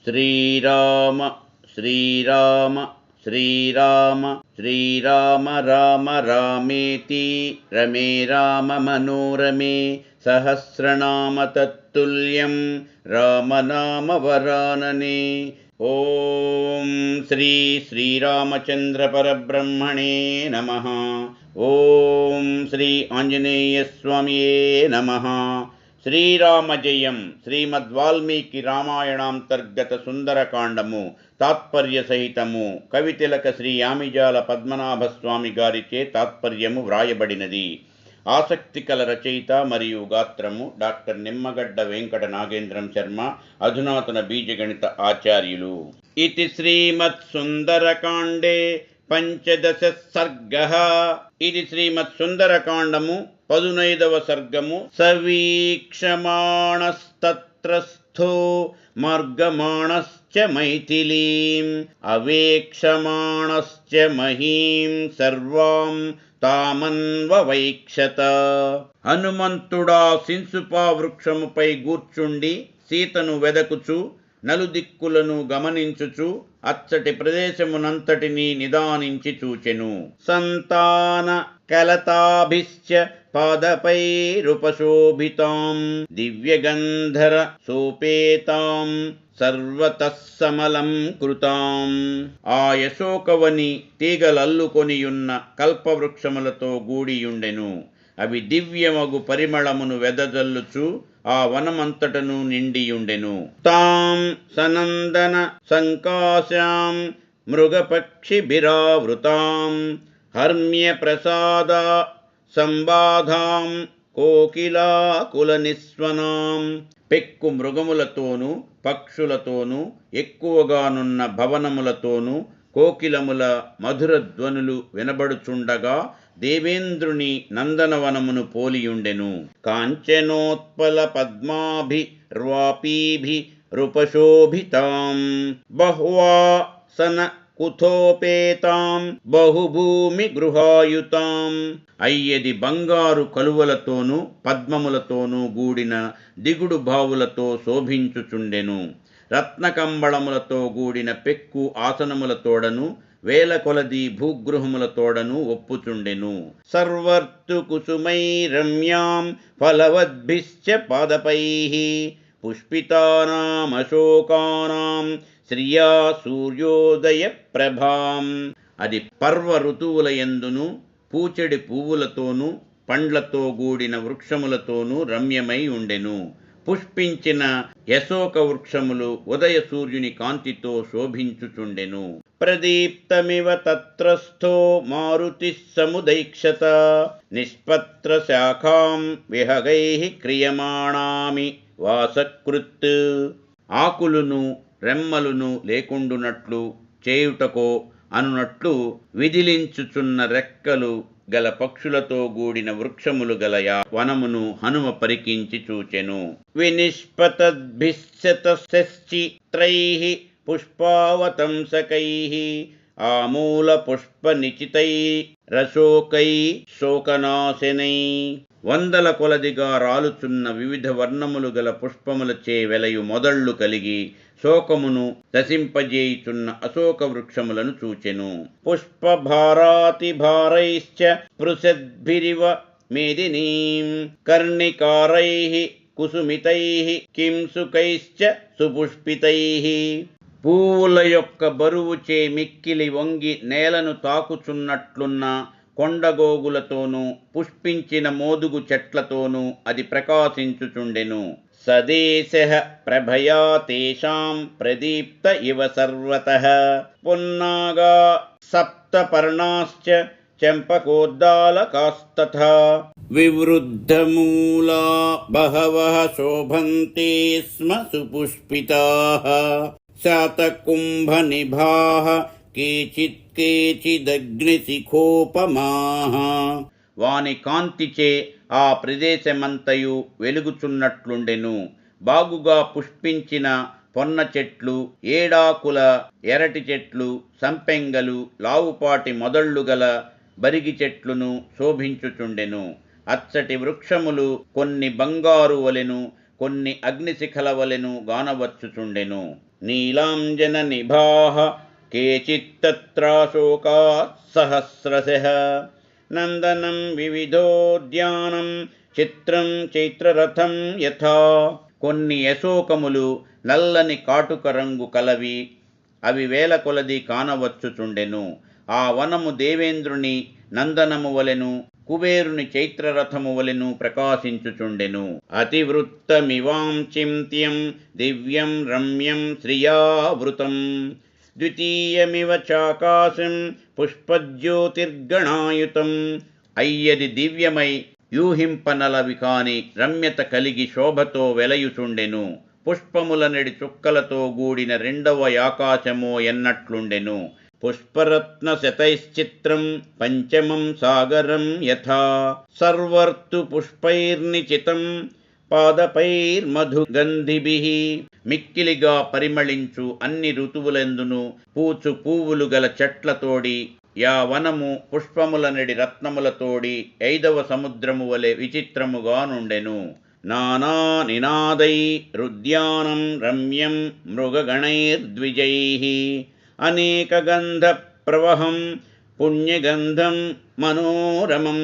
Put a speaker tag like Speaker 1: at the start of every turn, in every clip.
Speaker 1: శ్రీరామ శ్రీరామ శ్రీరామ శ్రీరామ రామ రామేతి రమే రామ మనోరమే సహస్రనామ తత్తుల్యం రామనామ వరాననే. ఓం శ్రీ శ్రీరామచంద్ర పరబ్రహ్మణే నమః. ఓం శ్రీ ఆంజనేయ స్వామియే నమః. శ్రీరామ జయం. శ్రీమద్వాల్మీకి రామాయణాంతర్గత సుందరకాండము తాత్పర్య సహితము కవితిలక శ్రీ యామిజాల పద్మనాభ స్వామి గారిచే తాత్పర్యము వ్రాయబడినది. ఆసక్తి కల రచయిత మరియు గాత్రము డాక్టర్ నిమ్మగడ్డ వెంకట నాగేంద్రం శర్మ, అధునాతన బీజగణిత ఆచార్యులు. ఇతి శ్రీమత్ సుందరకాండే పంచదశ సర్గః. ఇది శ్రీమత్ సుందరకాండము 15వ సర్గము. సవీక్షమాణస్తత్రస్థో మార్గమాణశ్చ మైథిలీం అవేక్షమాణశ్చ మహీం సర్వాం తామన్వవైక్షత. హనుమంతుడా సింసుపా వృక్షముపై గూర్చుండి సీతను వెదకుచు నలుదిక్కులను గమనించుచు అచ్చటి ప్రదేశమునంతటినీ నిదానించి చూచెను. సంతాన కలతాభిశ్చ పాదపైరుపశోభితాం దివ్యగంధర సోపేతాం సర్వతః సమలం కృతాం. ఆ యశోకవని తీగలల్లుకొనియున్న కల్పవృక్షములతో గూడియుండెను. అవి దివ్యమగు పరిమళమును వెదజల్లుచు ఆ వనమంతటను నిండియుండెను. తాం సనందన సంకాశాం మృగపక్షిభిరావృతాం హర్మ్య ప్రసాద సంబాధాం కోకిలాకుల నిస్వనాం. పెక్కు మృగములతోనూ పక్షులతోనూ ఎక్కువగానున్న భవనములతోనూ కోకిలముల మధుర ధ్వనులు వినబడుచుండగా దేవేంద్రుని నందనవనమును పోలియుండెను. కాంచనోత్పల పద్మాభి ర్వాపీభి రుపశోభితాం బహ్వాసన కుథోపేతాం బహుభూమి గృహాయుతాం. అయ్యది బంగారు కలువలతోనూ పద్మములతోనూ గూడిన దిగుడు బావులతో శోభించుచుండెను. రత్నకంబళములతో గూడిన పెక్కు ఆసనములతోడను వేల కొలది భూగృహములతోడను ఒప్పుచుండెను. సర్వర్తు కుసుమై రమ్యాం ఫలవద్భిశ్చ పాదపైః పుష్పితానామశోకానాం శ్రియా సూర్యోదయ ప్రభాం. అది పర్వ ఋతువులయందును పూచెడి పువ్వులతోనూ పండ్లతో గూడిన వృక్షములతోనూ రమ్యమై ఉండెను. పుష్పించిన యశోక వృక్షములు ఉదయ సూర్యుని కాంతితో శోభించుచుండెను. ప్రదీప్తమివ తత్రస్థో మారుతి సముదైక్షత నిష్పత్ర శాఖాం విహగైః క్రియమాణామి వాసకృత్. ఆకులును రెమ్మలును లేకుండునట్లు చేయుటకో అనునట్లు విదిలించుచున్న రెక్కలు గల పక్షులతో గూడిన వృక్షములు గల వనమును హనుమ పరికించి చూచెను. వినిష్పతద్భిశ్చతశ్చిత్రైః పుష్పావతంసకైః ఆమూల పుష్ప నిచితై రశోకై శోకనాశనై. వందల కొలదిగా రాలుచున్న వివిధ వర్ణములు గల పుష్పములచే వెలయు మొదళ్ళు కలిగి శోకమును దశింపజేయుచున్న అశోక వృక్షములను చూచెను. పుష్పభారాతిభారైశ్చ స్పృశద్భిరివ మేదినీం కర్ణికారైః కుసుమితైః కింసుకైశ్చ సుపుష్పితైః. పువ్వుల యొక్క బరువుచే మిక్కిలి వంగి నేలను తాకుచున్నట్లున్న కొండగోగులతోనూ పుష్పించిన మోదుగు చెట్లతోనూ అది ప్రకాశించుచుండెను. సదేశః ప్రభయా తేషాం ప్రదీప్త ఇవ సర్వతః పున్నాగా సప్తపర్ణాశ్చ చంపకోద్దాలకాస్తథా వివృద్ధమూలా బహవః శోభంతే స్మ సుపుష్పితాః శాతకుంభనిభాః కేచిత్ కేచిదగ్నిశిఖోపమాః. వాని కాంతిచే ఆ ప్రదేశమంతయు వెలుగుచున్నట్లుండెను. బాగుగా పుష్పించిన పొన్న చెట్లు, ఏడాకుల ఎరటి చెట్లు, సంపెంగలు, లావుపాటి మొదళ్ళు గల బరిగి చెట్లును శోభించుచుండెను. అచ్చటి వృక్షములు కొన్ని బంగారు వలెను, కొన్ని అగ్నిశిఖల వలెను గానవచ్చుచుండెను. నీలాంజననిభాः కేచిత్తత్రాశోకాः సహస్రశః నందనం వివిధోద్యానం చిత్రం చైత్రరథం యథా. కొన్ని అశోకములు నల్లని కాటుక రంగు కలవి, అవి వేల కొలది కానవచ్చుచుండెను. ఆ వనము దేవేంద్రుని నందనము వలెను, కుబేరుని చైత్రరథము వలెను ప్రకాశించుచుండెను. అతివృత్తమివాం చింత్యం దివ్యం రమ్యం శ్రియావృతం ద్వితీయమివ చాకాశం పుష్పజ్యోతిర్గణాయుతం. అయ్యది దివ్యమై యూహింపనలవి కాని రమ్యత కలిగి శోభతో వెలయుచుండెను. పుష్పములనెడి చుక్కలతో గూడిన రెండవ ఆకాశమో ఎన్నట్లుండెను. పుష్పరత్న శతైశ్చిత్రం పంచమం సాగరం యథా. సర్వర్తు పుష్పైర్నిచితం పాదపైర్మధుగంధిభిః. మిక్కిలిగా పరిమళించు అన్ని ఋతువులందును పూచు పువ్వులు గల చెట్లతోడి యా వనము పుష్పములనెడి రత్నములతోడి ఐదవ సముద్రము వలె విచిత్రముగా నుండెను. నానా నినాదైరుద్యానం రమ్యం మృగగణైర్ద్విజైః అనేక గంధ ప్రవహం పుణ్యగంధం మనోరమం.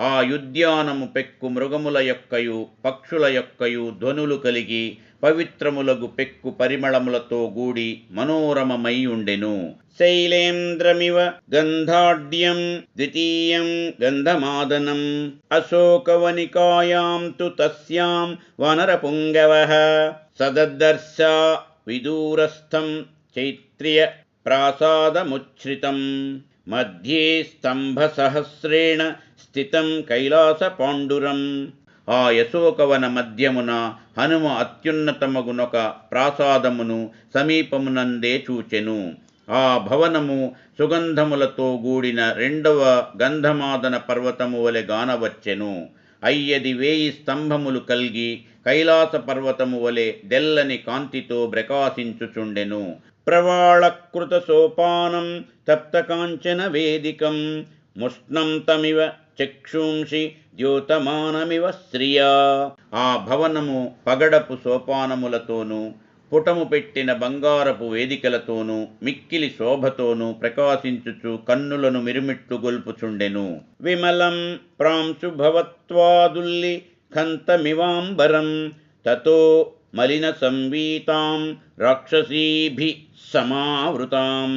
Speaker 1: ఆ యుద్యానము పెక్కు మృగముల యొక్కయు పక్షుల యొక్కయు ధ్వనులు కలిగి పవిత్రములగు పెక్కు పరిమళములతో గూడి మనోరమమై ఉండెను. శైలేంద్రమివ గంధాఢ్యం ద్వితీయం గంధమాదనం అశోకవనికాయాం తు తస్యాం వనరపుంగవః సదదర్శ విదూరస్థం చైత్ర్య ప్రాసాదముచ్ఛ్రితం మధ్యే స్తంభసహస్రేణ స్థితం కైలాసపాండురం. ఆ యశోకవన మధ్యమున హనుమ అత్యున్నతమగునొక ప్రాసాదమును సమీపమునందే చూచెను. ఆ భవనము సుగంధములతో గూడిన రెండవ గంధమాదన పర్వతము వలె గానవచ్చెను. అయ్యది 1000 స్తంభములు కల్గి కైలాస పర్వతము వలె తెల్లని కాంతితో ప్రకాశించుచుండెను. ప్రవాళకృత సోపానం తప్తకాంచన వేదికం ముష్ణం తమివ చక్షుంషి ద్యోతమానమివ శ్రియా. ఆ భవనము పగడపు సోపానములతోనూ పుటము పెట్టిన బంగారపు వేదికలతోనూ మిక్కిలి శోభతోనూ ప్రకాశించుచు కన్నులను మిరుమిట్లు గొల్పుచుండెను. విమలం ప్రాంశుభవత్వాదుల్లి ఖంతమివాంబరం తతో మలిన సంవీతాం రాక్షసీభి సమావృతాం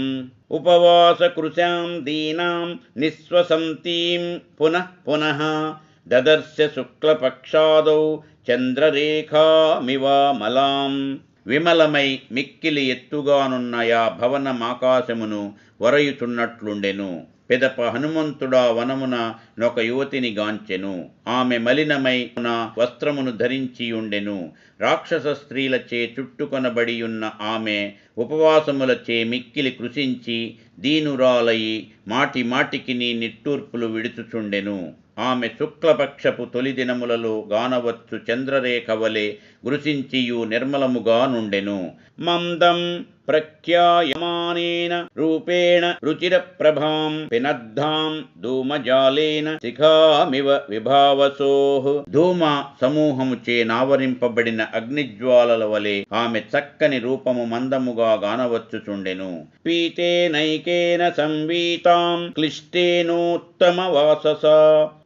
Speaker 1: ఉపవాసకృశాం దీనాం నిస్వసంతీం పునః పునః దదర్శ శుక్లపక్షాదౌ చంద్రరేఖామివామలాం. విమలమై మిక్కిలి ఎత్తుగానున్న ఆ భవనమాకాశమును వరయుచున్నట్లుండెను. పెదప హనుమంతుడా వనమున నొక యువతిని గాంచెను. ఆమె మలినమైన వస్త్రమును ధరించియుండెను. రాక్షస స్త్రీలచే చుట్టుకొనబడియున్న ఆమె ఉపవాసములచే మిక్కిలి కృశించి దీనురాలయి మాటి మాటికి నీ నిట్టూర్పులు విడుచుచుండెను. ఆమె శుక్లపక్షపు తొలి దినములలో గానవచ్చు చంద్రరేఖ వలె గృశించియు నిర్మలముగా నుండెను. మందం ప్రఖ్యాయమానేన రూపేణ రుచిరప్రభాం పినద్ధాం ధూమజాలేన శిఖామివ విభావసోః. ధూమ సమూహముచే నావరింపబడిన అగ్నిజ్వాలల వలె ఆమె చక్కని రూపము మందముగా గానవచ్చుచుండెను. పీతేనైకేన సంవీతాం క్లిష్టేనోత్తమ వాససా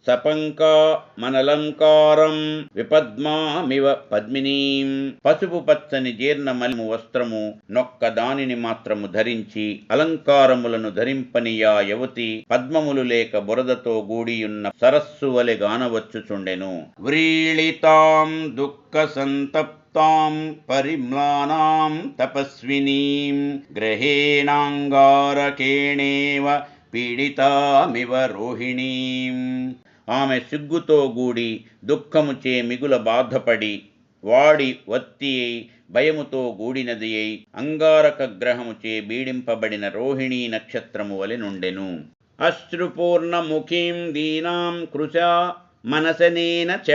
Speaker 1: సపంకా మనలంకారం విపద్మామివ పద్మినీం. పసుపు పచ్చని జీర్ణమలిము వస్త్రము నొక్క దానిని మాత్రము ధరించి అలంకారములను ధరింపనియా యువతి పద్మములు లేక బురదతో గూడియున్న సరస్సు వలె గానవచ్చుచుండెను. వ్రీళితాం దుఃఖ సంతప్తాం పరిమ్లానాం తపస్వినీం గ్రహేణాంగారకేణేవ పీడితామివ రోహిణీం. ఆమె సిగ్గుతో గూడి దుఃఖముచే మిగుల బాధపడి వాడి వత్తి అయి భయముతో గూడినది అయి అంగారక గ్రహముచే బీడింపబడిన రోహిణీ నక్షత్రము వలె నుండెను. అశ్రుపూర్ణముఖీం దీనాం కృశా మనసనేన చ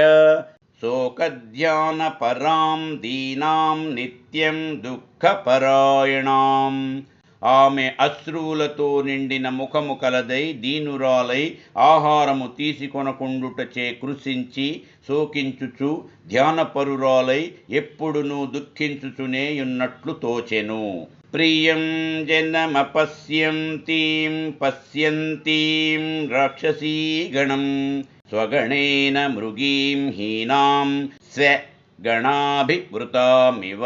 Speaker 1: శోకధ్యాన పరాం దీనాం నిత్యం దుఃఖపరాయణాం ఆమె అశ్రువులతో నిండిన ముఖము కలదై దీనురాలై ఆహారము తీసుకొనకుండుటచే కృషించి శోకించుచు ధ్యానపరురాలై ఎప్పుడునూ దుఃఖించుచునేయున్నట్లు తోచెను. ప్రియం జనమపశ్యంతీం పశ్యంతీం రాక్షసీగణం స్వగణేన మృగీం హీనాం గణాభివృతామివ.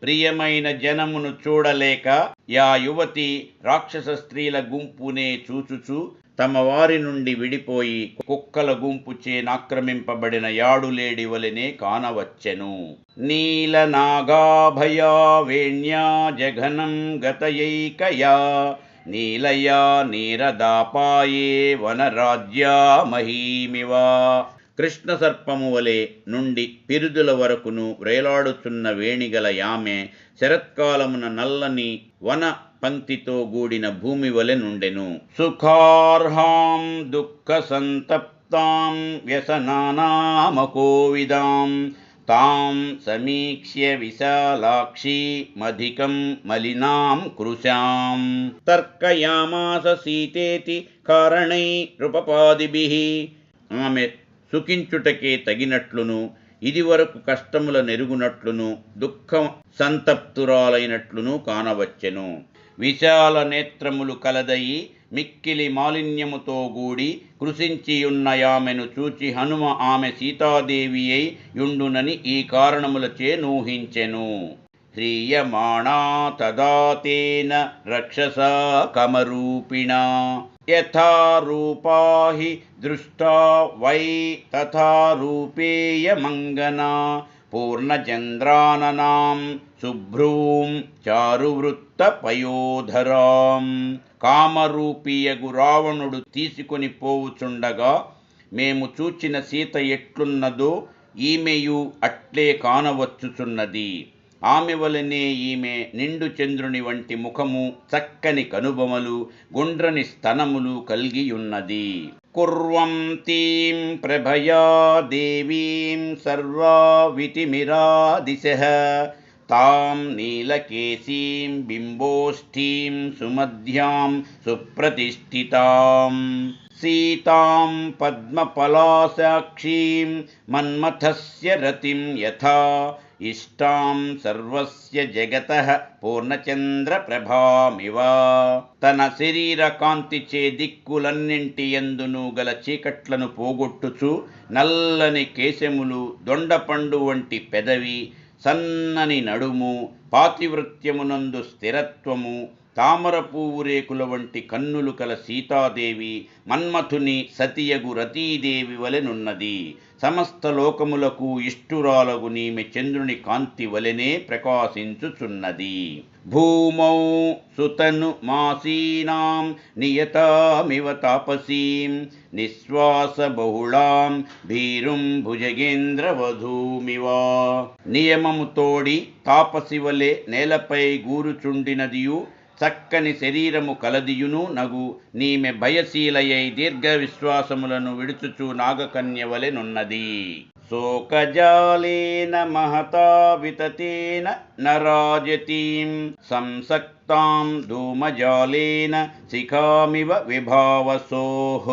Speaker 1: ప్రియమైన జనమును చూడలేక యా యువతి రాక్షస స్త్రీల గుంపునే చూచుచు తమ వారి నుండి విడిపోయి కుక్కల గుంపుచే నాక్రమింపబడిన యాడులేడి వలెనే కానవచ్చెను. నీలనాగాభయా వేణ్యా జఘనం గతయైకయా నీలయా నీరదాపాయే వనరాజ్యా మహీమివ. కృష్ణ సర్పము వలె నుండి పిరుదుల వరకును వ్రేలాడుచున్న వేణిగల యామె శరత్కాలమున నల్లని వన పంక్తితో గూడిన భూమి వలె నుండెను. సుఖార్హాం దుఃఖ సంతప్తాం వ్యసనానామకోవిదాం తాం సమీక్ష్య విశాలాక్షి మధికం మలినాం కృశాం. తర్కయామాస సీతేతి కారణైరుపపాదిభిః. ఆమె సుఖించుటకే తగినట్లును ఇదివరకు కష్టముల నెరుగునట్లును దుఃఖ సంతప్తురాలైనట్లును కానవచ్చెను. విశాల నేత్రములు కలదయి మిక్కిలి మాలిన్యముతో గూడి కృషించియున్నయామెను చూచి హనుమ ఆమె సీతాదేవి అయి యుండునని ఈ కారణములచే నూహించెను. హ్రీయమాణా తదా తేన రక్షసా కమరూపిణా యథా రూపా హి దృష్టా వై తథా రూపేయమంగనా పూర్ణచంద్రాననాం శుభ్రూం చారువృత్త పయోధరాం. కామరూపియగు రావణుడు తీసుకొని పోవుచుండగా మేము చూచిన సీత ఎట్లున్నదో ఈమెయు అట్లే కానవచ్చుచున్నది. ఆమె వలనే ఈమె నిండు చంద్రుని వంటి ముఖము, చక్కని కనుబొమలు, గుండ్రని స్తనములు కలిగియున్నది. కుర్వంతీం ప్రభయా దేవీం సర్వావితిమిరాదిశః తాం నీలకేశీం బింబోష్ఠీం సుమధ్యాం సుప్రతిష్ఠితాం సీతాం పద్మపలాసాక్షీం మన్మథస్య రతిం యథా ఇష్టాం సర్వస్య జగతః పూర్ణచంద్ర ప్రభామివ. తన శరీర కాంతిచే దిక్కులన్నింటి యందును గల చీకట్లను పోగొట్టుచు నల్లని కేశములు, దొండపండు వంటి పెదవి, సన్నని నడుము, పాతివృత్యమునందు స్థిరత్వము, తామర పువ్వు రేకుల వంటి కన్నులు కల సీతాదేవి మన్మథుని సతియగు రతీదేవి వలెనున్నది. సమస్త లోకములకు ఇష్టురాలగు నీమె చంద్రుని కాంతి వలెనే ప్రకాశించుచున్నది. భూమౌ సుతను మాసీనాం నియతామివ తాపసీం నిశ్వాస బహుళాం భీరుం భుజగేంద్ర వధూమివ. నియమము తోడి తాపసి వలె నేలపై గూరుచుండినదియు చక్కని శరీరము కలదియును నగు నీమె భయశీలయై దీర్ఘ విశ్వాసములను విడుచుచు నాగకన్య వలెనున్నది. శోకజాలేన మహతా వితతేన నరాజతీం సంసక్తాం ధూమజాలేన శిఖామివ విభావసోః.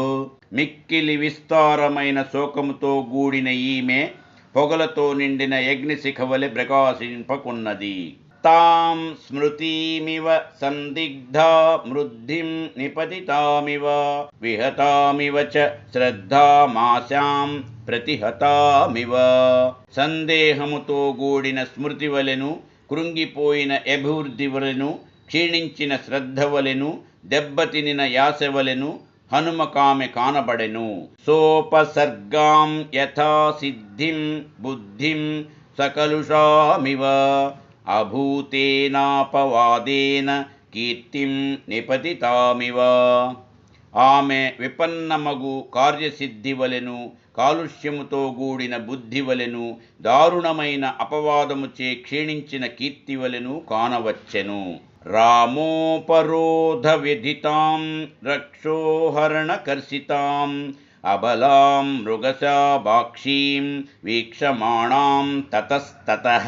Speaker 1: మిక్కిలి విస్తారమైన శోకముతో గూడిన ఈమె పొగలతో నిండిన యజ్ఞశిఖ వలె ప్రకాశింపకున్నది. తాం స్మృతిమివ సందిగ్ధా మృద్ధిం నిపతితామివ విహతామివ చ శ్రద్ధామాశాం ప్రతిహతామివ. సందేహముతో గూడిన స్మృతి వలెను, కృంగిపోయిన అభివృద్ధి వలెను, క్షీణించిన శ్రద్ధ వలెను, దెబ్బతినిన యాస వలెను హనుమకామె కానబడెను. సోపసర్గాం యథా సిద్ధిం బుద్ధిం సకలుషామివ అభూతేనాపవాదేన కీర్తిం నిపతితామివ. ఆమె విపన్నమగు కార్యసిద్ధి వలెను, కాలుష్యముతో గూడిన బుద్ధి వలెను, దారుణమైన అపవాదముచే క్షీణించిన కీర్తి వలెను కానవచ్చెను. రామోపరోధ విధితాం రక్షోహరణ కర్షితాం అబలాం మృగశాభాక్షీం వీక్షమాణాం తతస్తతః.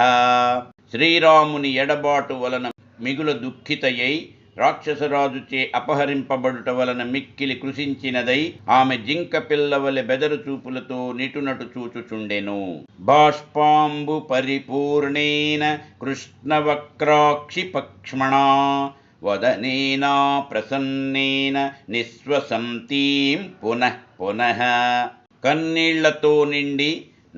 Speaker 1: శ్రీరాముని ఎడబాటు వలన మిగుల దుఃఖితయై రాక్షసరాజుచే అపహరింపబడుట వలన మిక్కిలి కృషించినదై ఆమె జింక పిల్లవలె బెదరు చూపులతో నిటునటు చూచుచుండెను. బాష్పాంబు పరిపూర్ణేన కృష్ణవక్రాక్షి పక్ష్మణా వదనేనా ప్రసన్నేన నిశ్వసంతీం పునః పునః. కన్నీళ్లతో నిండి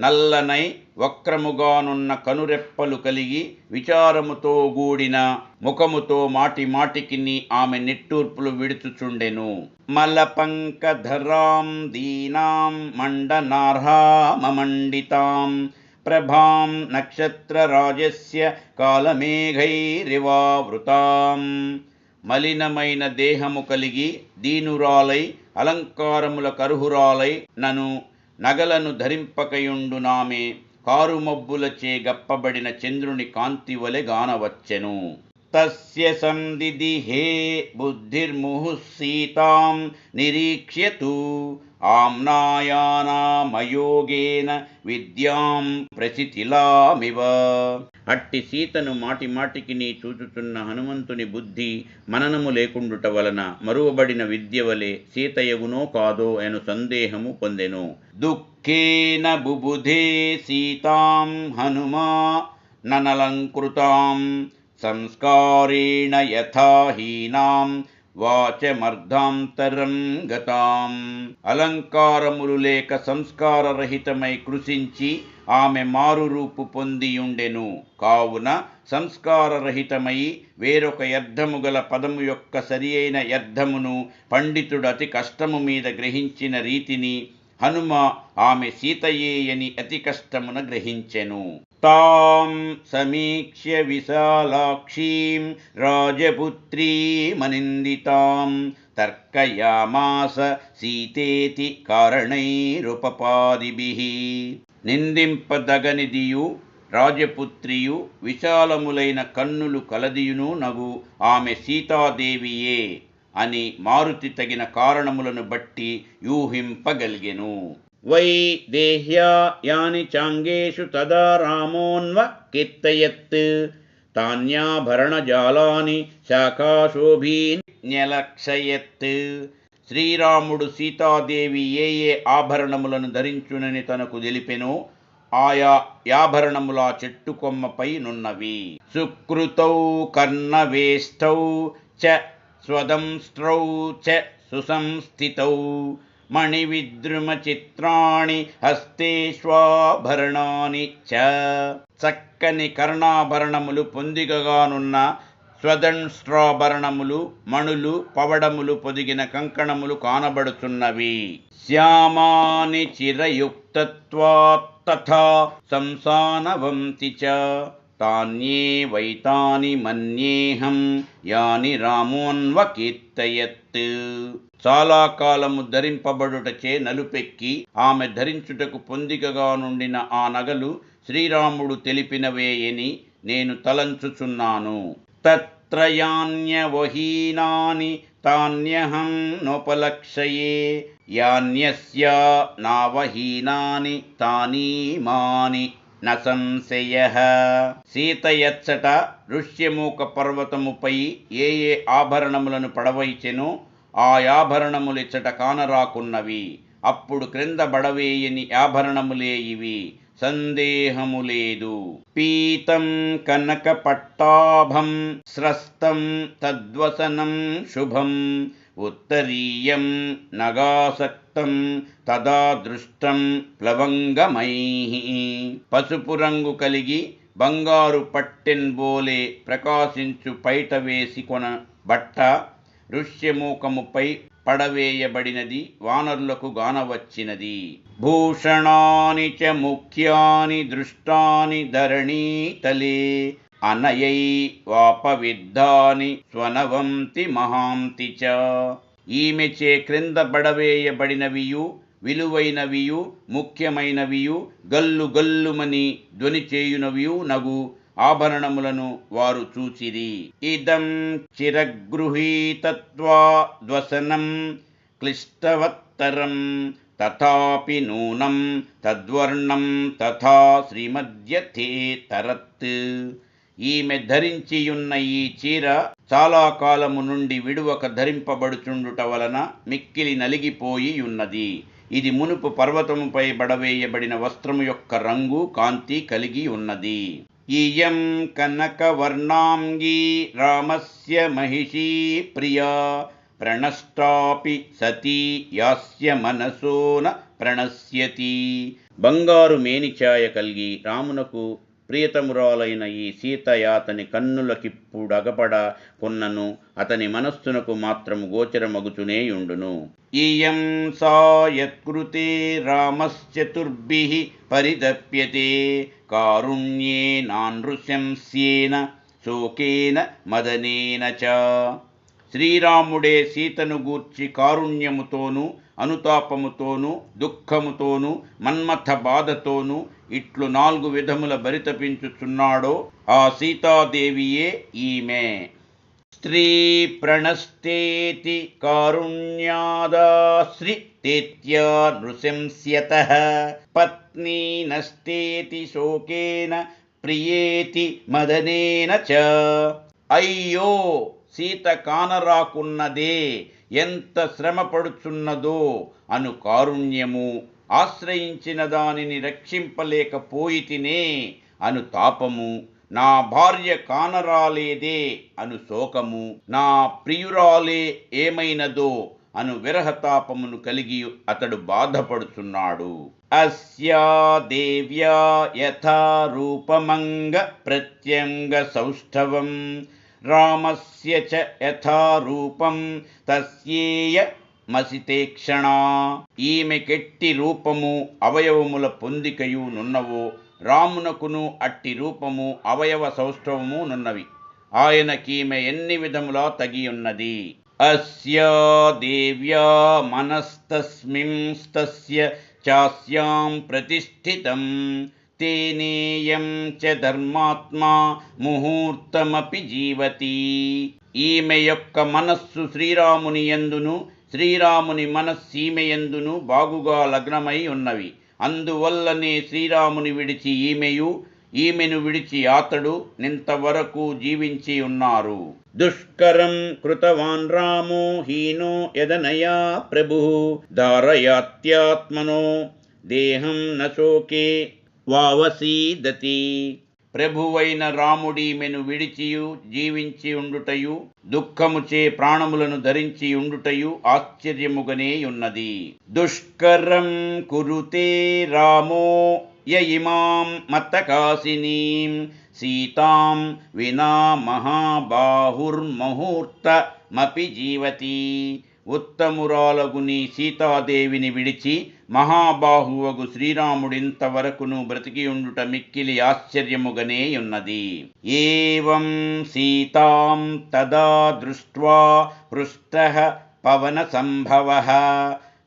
Speaker 1: నల్లనై వక్రముగానున్న కనురెప్పలు కలిగి విచారముతో గూడిన ముఖముతో మాటి మాటికిని ఆమె నిట్టూర్పులు విడుచుచుండెను. మలపంకధరాం దీనాం మండనార్హామమండితాం ప్రభాం నక్షత్రరాజస్య కాలమేఘైరివావృతాం. మలినమైన దేహము కలిగి దీనురాలై అలంకారముల కరుహురాలై నను నగలను ధరింపకయుండునామె కారుమబ్బులచే గప్పబడిన చంద్రుని కాంతి వలె గానవచ్చెను. తస్య సందిదిహే బుద్ధిర్ముహుః సీతాం నిరీక్ష్యతు ఆమ్నాయానామయోగేన విద్యాం ప్రసితిలామివ. అట్టి సీతను మాటి మాటికి నీ చూచుచున్న హనుమంతుని బుద్ధి మననము లేకుండుట వలన మరువబడిన విద్య వలె సీతయగునో కాదో అను సందేహము పొందెను. దుఃఖేన బుబుధే సీతాం హనుమా ననలంకృతాం సంస్కారేణ యథాహీనాం వాచమర్ధాంతరం గతాం. అలంకారములు లేక సంస్కారరహితమై కృషించి ఆమె మారురూపు పొందియుండెను. కావున సంస్కారరహితమై వేరొక అర్థము గల పదము యొక్క సరి అయిన అర్థమును పండితుడు అతి కష్టము మీద గ్రహించిన రీతిని హనుమ ఆమె సీతయేయని అతి కష్టమున గ్రహించెను. తాం సమీక్ష్య విశాలాక్షీం రాజపుత్రీమనిందితాం తర్కయామాస సీతేతి కారణైరుపపాదిభిః. నిందింపదగనిదియు రాజపుత్రియు విశాలములైన కన్నులు కలదియును నగు ఆమె సీతాదేవియే అని మారుతి తగిన కారణములను బట్టి యూహింపగలిగెను. వై దేహ్యా యాని చాంగేషు తదా రామోన్వ కీర్తయత్ తాన్యాభరణజాలాని శాఖాశోభీన్యలక్షయత్. శ్రీరాముడు సీతాదేవి ఏ ఏ ఆభరణములను ధరించునని తనకు తెలిపెనో ఆయా ఆభరణముల చెట్టు కొమ్మపై నున్నవి. సుకృతౌ కర్ణవేష్టౌ చ స్వదంస్ట్రౌ చ సుసంస్థితౌ మణివిద్రుమ చిత్రాణి హస్తేష్వాభరణాని చ. చక్కని కర్ణాభరణములు పొందికగానున్న స్వదంస్ట్రాభరణములు మణులు పవడములు పొదిగిన కంకణములు కానబడుతున్నవి. శ్యామాని చిరయుక్తత్వాత్ తథా సంసానవంతి చ తాన్యే వైతాని మన్యేహం యాని రామోన్వ కీర్తయత్. చాలా కాలము ధరింపబడుటచే నలుపెక్కి ఆమె ధరించుటకు పొందికగా నుండిన ఆ నగలు శ్రీరాముడు తెలిపినవేయని నేను తలంచుచున్నాను. తత్రయాన్యవహీనాని తాన్యహం నోపలక్షయే యాన్యస్యా నావహీనాని తానీమాని న సంశయః. సీతయచ్చట ఋష్యమూక పర్వతముపై ఏ ఏ ఆభరణములను పడవైచెనో ఆ ఆభరణములిచ్చట కానరాకున్నవి. అప్పుడు క్రింద బడవేయని ఆభరణములే ఇవి, సందేహము లేదు. పీతం కనక పట్టాభం స్రస్తం తద్వసనం శుభం ఉత్తరీయం నగాసక్తం తదా దృష్టం ప్లవంగమైః. పసుపు రంగు కలిగి బంగారు పట్టెన్బోలే ప్రకాశించు పైట వేసి కొన బట్ట ఋష్యమూకముపై పడవేయబడినది, వానరులకు గానవచ్చినది. భూషణాని చ ముఖ్యాని దృష్టాని ధరణీతలే అనయై వాపవిద్ధాని స్వనవంతి మహాంతి చ. ఈమెచే క్రింద పడవేయబడినవియు విలువైనవియు ముఖ్యమైనవియు గల్లు గల్లుమని ధ్వని చేయునవియు నగు ఆభరణములను వారు చూచిరి. ఇదం చిరగృహీతత్వాద్వసనం క్లిష్టవత్తరం తథాపి నూనం తద్వర్ణం తథా శ్రీమద్యథే తరత్. ఈమె ధరించియున్న ఈ చీర చాలా కాలము నుండి విడువక ధరింపబడుచుండుట వలన మిక్కిలి నలిగిపోయి ఉన్నది. ఇది మునుపు పర్వతముపై బడవేయబడిన వస్త్రము యొక్క రంగు కాంతి కలిగి ఉన్నది. ఇయం కనకవర్ణాంగీ రామస్య మహిషీ ప్రియా ప్రణష్టాపి సతీ యాస్య మనసోన ప్రణశ్యతి. బంగారు మేనిఛాయ కలిగి రామునకు ప్రియతమురాలైన ఈ సీతయ అతని కన్నులకిప్పుడగపడ కొన్నను అతని మనస్సునకు మాత్రము గోచరమగుచునేయుండును. ఇయం సా యత్కృతే రామశ్చతుర్భిః పరితప్యతే కారుణ్యేనానృశంస్యేన శోకేన మదనేన చ. శ్రీరాముడే సీతను గూర్చి కారుణ్యముతోనూ అనుతాపముతోనూ దుఃఖముతోనూ మన్మథ బాధతోనూ ఇట్లు 4 విధముల బరితపించుచున్నాడో ఆ సీతాదేవియే ఈమె. స్త్రీ ప్రణస్తేతి కారుణ్యాదాశ్రితేత్యా నృశంస్యతః పత్నీ నస్తేతి శోకేన ప్రియేతి మదనేన చ. అయ్యో, సీత కానరాకున్నదే, ఎంత శ్రమపడుచున్నదో అను కారుణ్యము, ఆశ్రయించిన దానిని రక్షింపలేకపోయితినే అను తాపము, నా భార్య కానరాలేదే అను శోకము, నా ప్రియురాలే ఏమైనదో అను విరహతాపమును కలిగి అతడు బాధపడుచున్నాడు. అస్యా దేవ్యా యథా రూపమంగ ప్రత్యంగ సౌష్ఠవం రామస్య చ యథా రూపం తస్యేయ మసితేక్షణా. ఈమె కెట్టి రూపము అవయవముల పొందికయు నున్నవో రామునకును అట్టి రూపము అవయవ సౌష్ఠవము నున్నవి. ఆయనకీమె ఎన్ని విధములా తగియున్నది. అస్యా దేవ్యా మనస్తస్మింస్తస్య చాస్యాం ప్రతిష్ఠితం తేనేయం చ ధర్మాత్మా ముహూర్తమపి జీవతి. ఈమె యొక్క మనస్సు శ్రీరాముని యందును శ్రీరాముని మనస్సీమె యందును బాగుగా లగ్నమై ఉన్నవి. అందువల్లనే శ్రీరాముని విడిచి ఈమెయు ఈమెను విడిచి అతడు నింతవరకు జీవించి ఉన్నారు. దుష్కరం కృతవాన్ రామో హీనో యదనయా ప్రభుః ధారయాత్యాత్మనో దేహం న శోకే వావసీదతి. ప్రభువైన రాముడీమెను విడిచియు జీవించి ఉండుటయు దుఃఖముచే ప్రాణములను ధరించి ఉండుటయు ఆశ్చర్యముగనే ఉన్నది. దుష్కరం కురుతే రామో యయిమాం మత్తకాసినీం సీతాం వినా మహాబాహుర్ముహూర్తమపి జీవతి. ఉత్తమురాలగుని సీతాదేవిని విడిచి మహాబాహువగు శ్రీరాముడింతవరకును బ్రతికియుండుట మిక్కిలి ఆశ్చర్యముగనే ఉన్నది. ఏవం సీతాం తదా దృష్ట్వా పృష్టః పవన సంభవః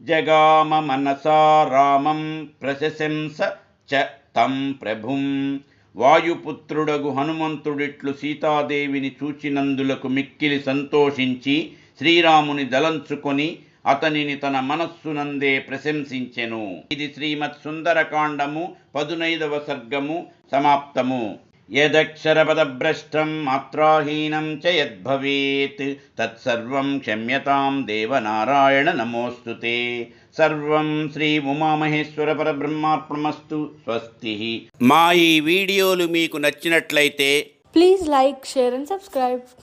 Speaker 1: జగామ మనసా రామం ప్రశంస చ తం ప్రభుం. వాయుపుత్రుడగు హనుమంతుడిట్లు సీతాదేవిని చూచినందులకు మిక్కిలి సంతోషించి శ్రీరాముని దలంచుకొని అతనిని తన మనస్సునందే ప్రశంసించెను. ఇది శ్రీమత్ సుందరకాండము 15వ సర్గము సమాప్తము. యదక్షరపదభ్రష్టం మాత్రాహీనం చ యద్భవేత్ తత్సర్వం క్షమ్యతాం దేవనారాయణ నమోస్తుతే. సర్వం శ్రీ ఉమామహేశ్వర పరబ్రహ్మార్పణమస్తు. స్వస్తి. మా ఈ వీడియోలు మీకు నచ్చినట్లయితే
Speaker 2: please like, share and subscribe.